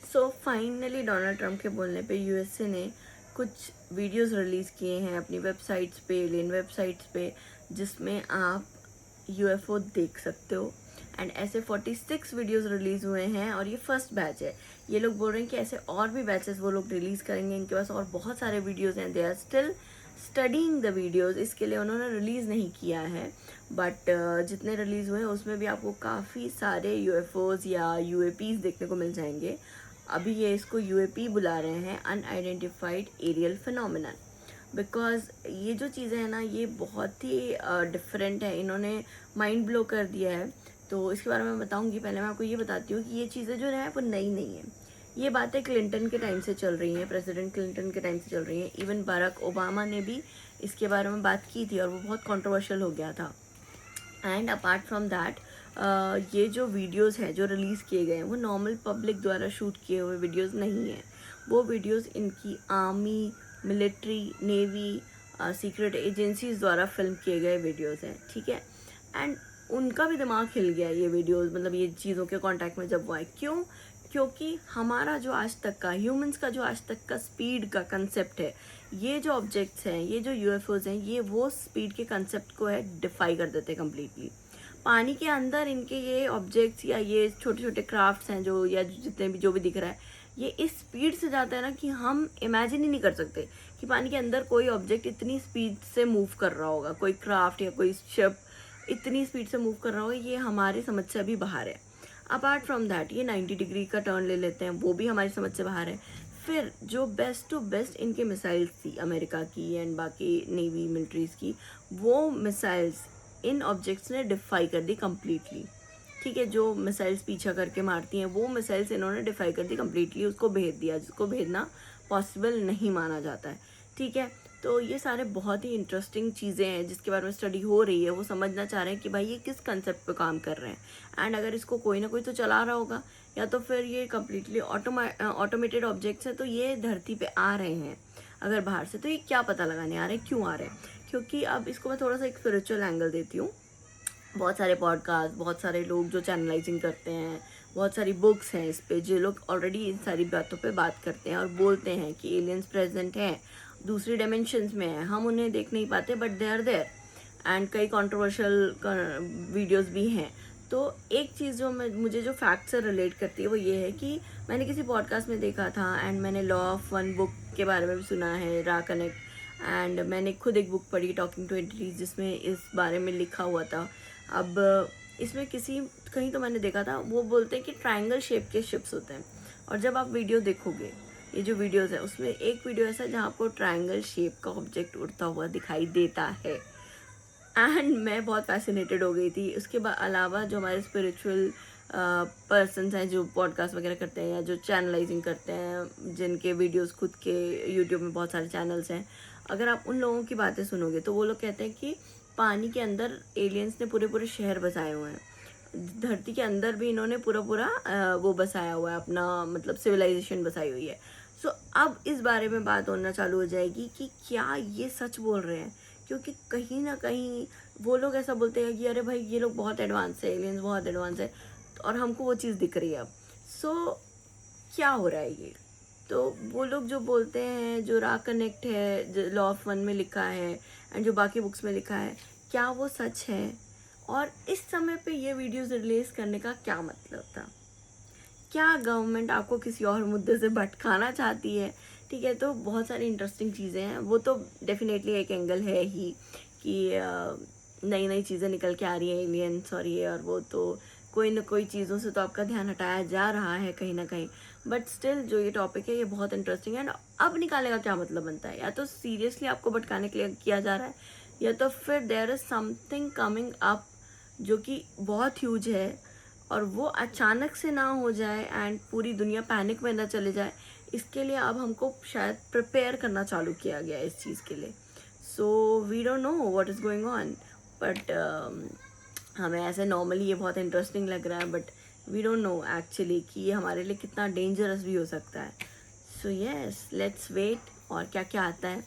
So finally Donald Trump के बोलने पे यूएसए ने कुछ वीडियोस रिलीज़ किए हैं अपनी वेबसाइट्स पे, एलियन वेबसाइट्स पे, जिसमें आप यूएफओ देख सकते हो। एंड ऐसे 46 वीडियोस रिलीज़ हुए हैं और ये फर्स्ट बैच है। ये लोग बोल रहे हैं कि ऐसे और भी बैचेस वो लोग रिलीज़ करेंगे, इनके पास और बहुत सारे वीडियोस हैं। They are still studying the videos, इसके लिए उन्होंने रिलीज़ नहीं किया है। बट जितने रिलीज़ हुए हैं उसमें भी आपको काफ़ी सारे यूएफओज या यूएपीज देखने को मिल जाएंगे। अभी ये इसको यूएपी बुला रहे हैं, अनआइडेंटिफाइड एरियल फिनोमिनन, बिकॉज ये जो चीज़ें हैं ना ये बहुत ही डिफरेंट है, इन्होंने माइंड ब्लो कर दिया है। तो इसके बारे में मैं बताऊंगी। पहले मैं आपको ये बताती हूँ कि ये चीज़ें जो है वो नई नहीं है। ये बातें क्लिंटन के टाइम से चल रही हैं, प्रेसिडेंट क्लिंटन के टाइम से चल रही हैं। इवन बराक ओबामा ने भी इसके बारे में बात की थी और वो बहुत कंट्रोवर्शियल हो गया था। एंड अपार्ट फ्रॉम दैट ये जो वीडियोस हैं जो रिलीज़ किए गए हैं वो नॉर्मल पब्लिक द्वारा शूट किए हुए वीडियोस नहीं हैं। वो वीडियोस इनकी army, military, navy, secret agencies द्वारा फिल्म किए गए वीडियोस हैं, ठीक है। एंड उनका भी दिमाग हिल गया ये वीडियोस, मतलब ये चीज़ों के कांटेक्ट में जब वो आए। क्यों? क्योंकि हमारा जो आज तक का, ह्यूमंस का जो आज तक का स्पीड का कंसेप्ट है, ये जो ऑब्जेक्ट्स हैं, ये जो यूएफओज हैं, ये वो स्पीड के कंसेप्ट को है डिफाई कर देते हैं कम्प्लीटली। पानी के अंदर इनके ये ऑब्जेक्ट्स या ये छोटे छोटे क्राफ्ट्स हैं जो, या जितने भी जो भी दिख रहा है, ये इस स्पीड से जाता है ना कि हम इमेजिन ही नहीं कर सकते कि पानी के अंदर कोई ऑब्जेक्ट इतनी स्पीड से मूव कर रहा होगा, कोई क्राफ्ट या कोई शिप इतनी स्पीड से मूव कर रहा होगा। ये हमारी समझ से अभी बाहर है। अपार्ट फ्रॉम दैट ये 90 डिग्री का टर्न ले लेते हैं, वो भी हमारी समझ से बाहर है। फिर जो बेस्ट टू बेस्ट इनके मिसाइल्स थी अमेरिका की एंड बाकी नेवी मिलिट्रीज की, वो मिसाइल्स इन ऑब्जेक्ट्स ने डिफाई कर दी कम्प्लीटली, ठीक है। जो मिसाइल्स पीछा करके मारती हैं वो मिसाइल्स इन्होंने डिफाई कर दी कम्प्लीटली, उसको भेद दिया जिसको भेजना पॉसिबल नहीं माना जाता है, ठीक है। तो ये सारे बहुत ही इंटरेस्टिंग चीज़ें हैं जिसके बारे में स्टडी हो रही है। वो समझना चाह रहे हैं कि भाई ये किस कंसेप्ट पे काम कर रहे हैं, एंड अगर इसको कोई ना कोई तो चला रहा होगा, या तो फिर ये कम्प्लीटली ऑटोमेटेड ऑब्जेक्ट्स हैं, तो ये धरती पे आ रहे हैं अगर बाहर से, तो ये क्या पता लगाने आ रहे हैं, क्यों आ रहे हैं। क्योंकि अब इसको मैं थोड़ा सा एक स्पिरिचुअल एंगल देती हूँ। बहुत सारे पॉडकास्ट, बहुत सारे लोग जो चैनलाइजिंग करते हैं, बहुत सारी बुक्स हैं इस पे, जो लोग ऑलरेडी इन सारी बातों पे बात करते हैं और बोलते हैं कि एलियंस प्रेजेंट हैं, दूसरी डायमेंशंस में हैं, हम उन्हें देख नहीं पाते but they are there. And कई कंट्रोवर्शियल वीडियोस भी हैं। तो एक चीज़ जो मुझे जो फैक्ट से रिलेट करती है वो ये है कि मैंने किसी पॉडकास्ट में देखा था, एंड मैंने लॉ ऑफ वन बुक के बारे में भी सुना है, रा कनेक्ट, एंड मैंने खुद एक बुक पढ़ी टॉकिंग टू एंटिटीज जिसमें इस बारे में लिखा हुआ था। अब इसमें कहीं तो मैंने देखा था, वो बोलते हैं कि ट्रायंगल शेप के शिप्स होते हैं, और जब आप वीडियो देखोगे, ये जो वीडियोस है उसमें एक वीडियो ऐसा है जहाँ आपको ट्रायंगल शेप का ऑब्जेक्ट उड़ता हुआ दिखाई देता है। एंड मैं बहुत फैसिनेटेड हो गई थी। उसके अलावा जो हमारे स्पिरिचुअल पर्सन्स हैं जो पॉडकास्ट वगैरह करते हैं या जो चैनलाइजिंग करते हैं, जिनके वीडियोस खुद के यूट्यूब में बहुत सारे चैनल्स हैं, अगर आप उन लोगों की बातें सुनोगे तो वो लोग कहते हैं कि पानी के अंदर एलियंस ने पूरे पूरे शहर बसाए हुए हैं, धरती के अंदर भी इन्होंने पूरा पूरा वो बसाया हुआ है, अपना मतलब सिविलाइजेशन बसाई हुई है। सो अब इस बारे में बात होना चालू हो जाएगी कि क्या ये सच बोल रहे हैं, क्योंकि कहीं ना कहीं वो लोग ऐसा बोलते हैं कि अरे भाई ये लोग बहुत एडवांस है, एलियंस बहुत एडवांस है, और हमको वो चीज़ दिख रही है अब। सो क्या हो रहा है ये? तो वो लोग जो बोलते हैं, जो रा कनेक्ट है, जो लॉ ऑफ वन में लिखा है एंड जो बाकी बुक्स में लिखा है, क्या वो सच है? और इस समय पे ये वीडियोस रिलीज करने का क्या मतलब था? क्या गवर्नमेंट आपको किसी और मुद्दे से भटकाना चाहती है? ठीक है, तो बहुत सारी इंटरेस्टिंग चीज़ें हैं। वो तो डेफिनेटली एक एंगल है ही कि नई नई चीज़ें निकल के आ रही हैं, एलियंस और ये और वो, तो कोई ना कोई चीज़ों से तो आपका ध्यान हटाया जा रहा है कहीं ना कहीं। बट स्टिल जो ये टॉपिक है ये बहुत इंटरेस्टिंग है। अब निकालने का क्या मतलब बनता है? या तो सीरियसली आपको भटकाने के लिए किया जा रहा है, या तो फिर there is something coming up जो कि बहुत ह्यूज है, और वो अचानक से ना हो जाए एंड पूरी दुनिया पैनिक में ना चले जाए। इसके लिए अब हमको शायद प्रिपेयर करना चालू किया गया है इस चीज़ के लिए। So we don't know what is going on, but हमें ऐसे नॉर्मली ये बहुत इंटरेस्टिंग लग रहा है, but we don't know actually कि ये हमारे लिए कितना डेंजरस भी हो सकता है। सो येस, लेट्स वेट और क्या क्या आता है।